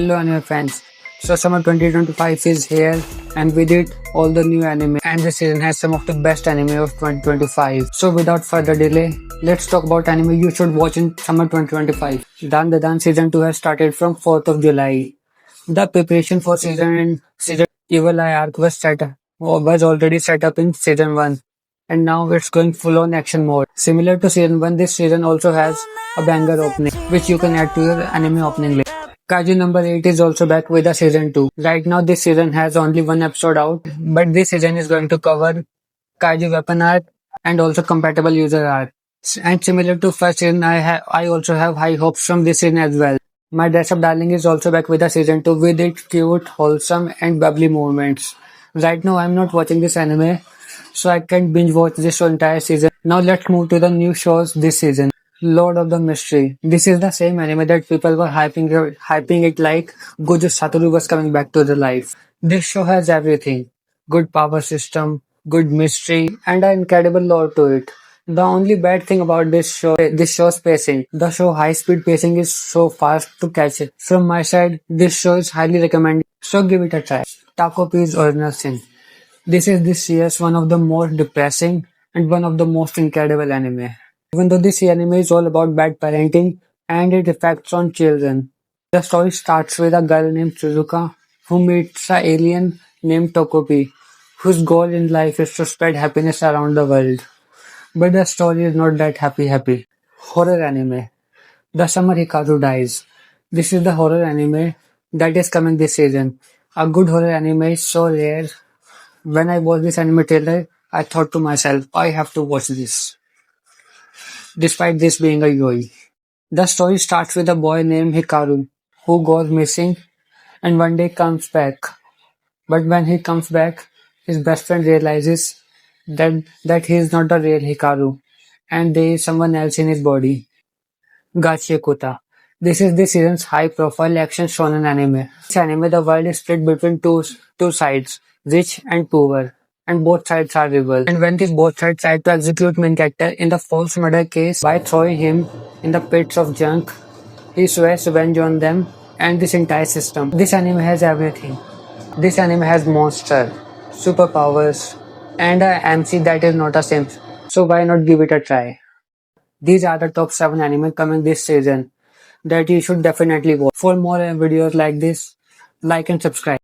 Hello anime fans. So summer 2025 is here and with it all the new anime and this season has some of the best anime of 2025. So without further delay, let's talk about anime you should watch in summer 2025. Dan the Dan season 2 has started from 4th of July. The preparation for season Evil Eye arc was already set up in season 1 and now it's going full on action mode. Similar to season 1, this season also has a banger opening which you can add to your anime opening list. Kaiju number 8 is also back with a season 2. Right now this season has only one episode out, but this season is going to cover Kaiju weapon arc and also compatible user arc. And similar to first season, I also have high hopes from this season as well. My Dress Up Darling is also back with a season 2 with its cute, wholesome and bubbly moments. Right now I'm not watching this anime, so I can binge watch this entire season. Now let's move to the new shows this season. Lord of the Mystery. This is the same anime that people were hyping it like Gojo Satoru was coming back to the life. This show has everything. Good power system, good mystery, and an incredible lore to it. The only bad thing about this show's pacing. The show high speed pacing is so fast to catch it. From my side, this show is highly recommended, so give it a try. Taco P's Original Sin. This is this year's one of the most depressing and one of the most incredible anime. Even though this anime is all about bad parenting and its effects on children, the story starts with a girl named Suzuka who meets an alien named Tokopi, whose goal in life is to spread happiness around the world. But the story is not that happy. Horror anime. The Summer Hikaru Dies. This is the horror anime that is coming this season. A good horror anime is so rare. When I watched this anime trailer, I thought to myself, I have to watch this, despite this being a yoi. The story starts with a boy named Hikaru who goes missing and one day comes back. But when he comes back, his best friend realizes that he is not the real Hikaru and there is someone else in his body. Gachikuta. This is this season's high-profile action shonen anime. This anime, the world is split between two sides, rich and poor, and both sides are rebels. And when these both sides try to execute main character in the false murder case by throwing him in the pits of junk, he swears revenge on them and this entire system. This anime has everything. This anime has monster, superpowers, and a MC that is not a sim. So why not give it a try? These are the top 7 anime coming this season that you should definitely watch. For more videos like this, like and subscribe.